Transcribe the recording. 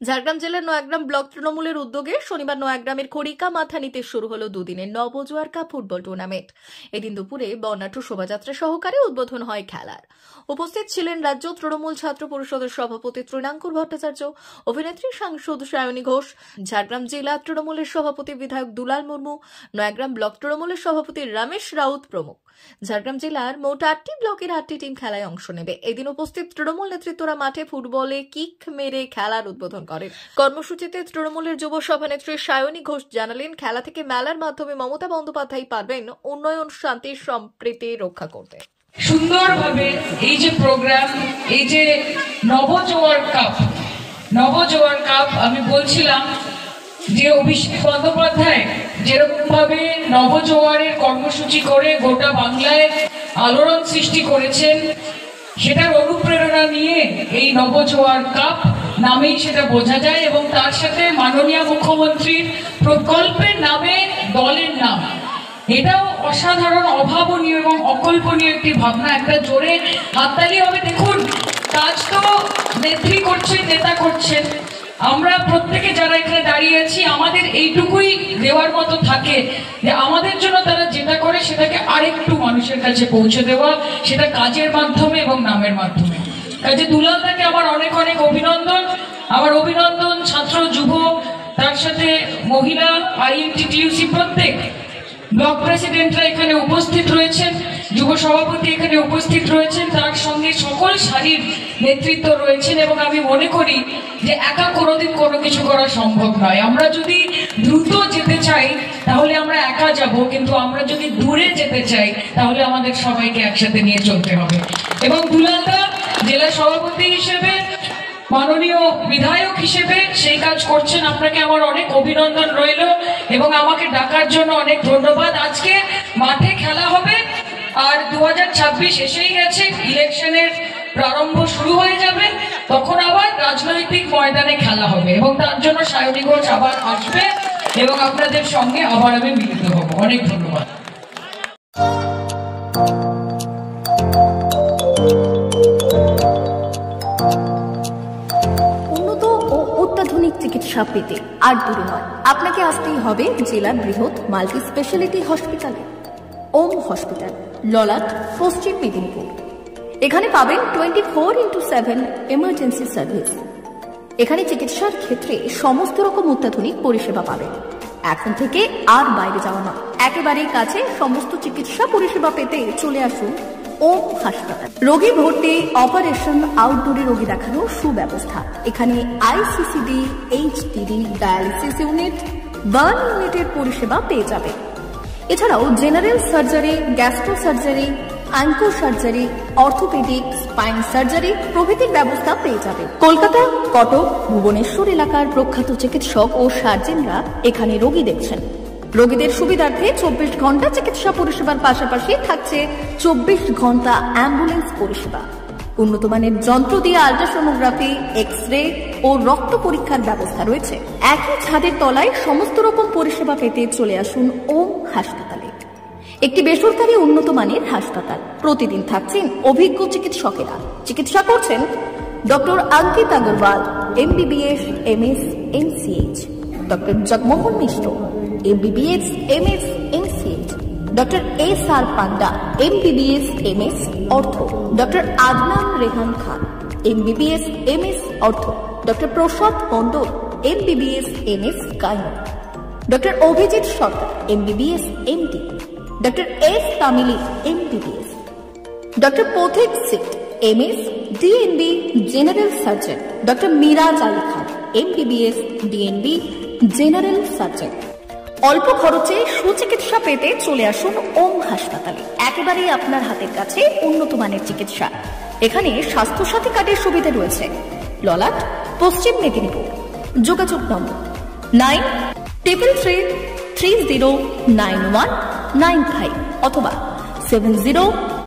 ঝাড়গ্রাম জেলার নয়াগ্রাম ব্লক তৃণমূলের উদ্যোগে শনিবার নয়াগ্রামের খড়িকা মাথানিতে শুরু হলো দুদিনের নবজোয়ার কাপ ফুটবল টুর্নামেন্ট। এদিন দুপুরে বর্ণাঢ্য শোভাযাত্রা সহকারে উদ্বোধন হয় খেলার। উপস্থিত ছিলেন রাজ্য তৃণমূল ছাত্র পরিষদের সভাপতি তৃণাঙ্কুর ভট্টাচার্য, অভিনেত্রী সাংসদ সায়নী ঘোষ, ঝাড়গ্রাম জেলা তৃণমূলের সভাপতি বিধায়ক দুলাল মুর্মু, নয়াগ্রাম ব্লক তৃণমূলের সভাপতি রমেশ রাউত প্রমুখ। ঝাড়গ্রাম জেলার মোট 8টি ব্লকের 8টি টিম খেলায় অংশ নেবে। এদিন উপস্থিত তৃণমূল নেতৃত্বরা মাঠে ফুটবলে কিক মেরে খেলার উদ্বোধন করেন। কর্মসূচিতে তৃণমূলের যুব সভানেত্রী সায়নী ঘোষ জানালেন, খেলা থেকে মেলার মাধ্যমে মমতা বন্দ্যোপাধ্যায় পারবেন উন্নয়ন, শান্তি, সম্প্রীতি রক্ষা করতে। সুন্দরভাবে এই যে প্রোগ্রাম, এই যে নবজোয়ার কাপ আমি বলছিলাম যে অভিষেক বন্দ্যোপাধ্যায় যেরকম ভাবে নবজোয়ারের কর্মসূচি করে গোটা বাংলায় আলোড়ন সৃষ্টি করেছেন, সেটার অনুপ্রেরণা নিয়ে এই নবজোয়ার কাপ নামেই সেটা বোঝা যায়। এবং তার সাথে মাননীয় মুখ্যমন্ত্রীর প্রকল্পের নামে দলের নাম, এটাও অসাধারণ, অভাবনীয় এবং অকল্পনীয় একটি ভাবনা। একটা জোরে হাততালি হবে। দেখুন, কাজ তো নেত্রী করছেন, নেতা করছেন, আমরা প্রত্যেকে যারা এখানে দাঁড়িয়ে আছি আমাদের এইটুকুই দেওয়ার মতো থাকে যে আমাদের জন্য তারা যেটা করে সেটাকে আরেকটু মানুষের কাছে পৌঁছে দেওয়া, সেটা কাজের মাধ্যমে এবং নামের মাধ্যমে। কাজে দুলালদাকে আমার অনেক অনেক অভিনন্দন। আমার অভিনন্দন ছাত্র, যুব, তার সাথে মহিলা, আইএনটিটিইউসি প্রত্যেক ব্লক প্রেসিডেন্টরা এখানে উপস্থিত রয়েছেন, যুব সভাপতি এখানে উপস্থিত রয়েছেন, তার সঙ্গে সকল সারির নেতৃত্ব রয়েছেন। এবং আমি মনে করি যে একা কোনোদিন কোনো কিছু করা সম্ভব নয়। আমরা যদি দ্রুত যেতে চাই তাহলে আমরা একা যাব, কিন্তু আমরা যদি দূরে যেতে চাই তাহলে আমাদের সবাইকে একসাথে নিয়ে চলতে হবে। এবং দুলালদা জেলা সভাপতি হিসেবে, মাননীয় বিধায়ক হিসেবে সেই কাজ করছেন। আপনাকে আমার অনেক অভিনন্দন রইল এবং আমাকে ডাকার জন্য অনেক ধন্যবাদ। আজকে মাঠে খেলা হবে আর 2026 এসেই গেছে, ইলেকশনের প্রারম্ভ শুরু হয়ে যাবে, তখন আবার রাজনৈতিক ময়দানে খেলা হবে এবং তার জন্য সায়নী ঘোষ আবার আসবে এবং আপনাদের সঙ্গে আবার আমি মিলিত হব। অনেক ধন্যবাদ। অত্যাধুনিক চিকিৎসা পেতে আর দূরে নয়, আপনাকে আসতেই হবে জেলার বৃহৎ মাল্টি স্পেশালিটি হসপিটালে, ওম হসপিটাল, ললাট, পশ্চিম মেদিনীপুর। এখানে পাবেন 24x7 এমার্জেন্সি সার্ভিস। এখানে চিকিৎসার ক্ষেত্রে সমস্ত রকম অত্যাধুনিক পরিষেবা পাবেন। এখন থেকে আর বাইরে যাওয়া নয়, একেবারেই কাছে সমস্ত চিকিৎসা পরিষেবা পেতে চলে আসুন ওম হাসপাতাল। রোগী ভর্তি, অপারেশন, আউটডোরে রোগী দেখানোর সুব্যবস্থা। এখানে ICCD, HDD, dialysis unit, burn ইউনিটের পরিষেবা পেয়ে যাবে। এছাড়াও general surgery, gastro surgery, onco surgery, orthopaedic, spine surgery প্রভৃতির ব্যবস্থা পেয়ে যাবে। কলকাতা, কটক, ভুবনেশ্বর এলাকার প্রখ্যাত চিকিৎসক ও সার্জেনরা এখানে রোগী দেখছেন। রোগীদের সুবিধার্থে 24 ঘন্টা চিকিৎসা পরিষেবার পাশাপাশি থাকছে 24 ঘন্টা অ্যাম্বুলেন্স পরিষেবা। উন্নত মানের যন্ত্র দিয়ে আল্ট্রাসোনোগ্রাফি, এক্স-রে ও রক্ত পরীক্ষার ব্যবস্থা রয়েছে। একই ছাদের তলায় সমস্ত রকম পরিষেবা পেতে চলে আসুন ওম হাসপাতালে। একটি বেসরকারি উন্নত মানের হাসপাতাল। প্রতিদিন থাকছেন অভিজ্ঞ চিকিৎসকেরা। চিকিৎসা করছেন doctor Ankit Agarwal, MBBS, MS, MCH, doctor Jagmohan Mishra, MBBS, MS, MCH, doctor SR Panda, MBBS, MS, ortho, doctor Adnan Rehan Khan, MBBS, MS, ortho, doctor Prasad Mondal, MBBS, MS, gynae, doctor Abhijit Sarkar, MBBS, MD, doctor S তামিলি, MBBS, ডক্টর পথিক সিট, MS, DNB, general surgeon, doctor Miraj Ali Khan, MBBS, DNB, general surgeon. অল্প খরচে সুচিকিৎসা পেতে চলে আসুন ওম হাসপাতালে। একেবারেই আপনার হাতের কাছে উন্নত মানের চিকিৎসা। এখানে স্বাস্থ্যসাথী কার্ডের সুবিধা রয়েছে। ললাট, পশ্চিম মেদিনীপুর। যোগাযোগ নম্বর 9333309195 অথবা 70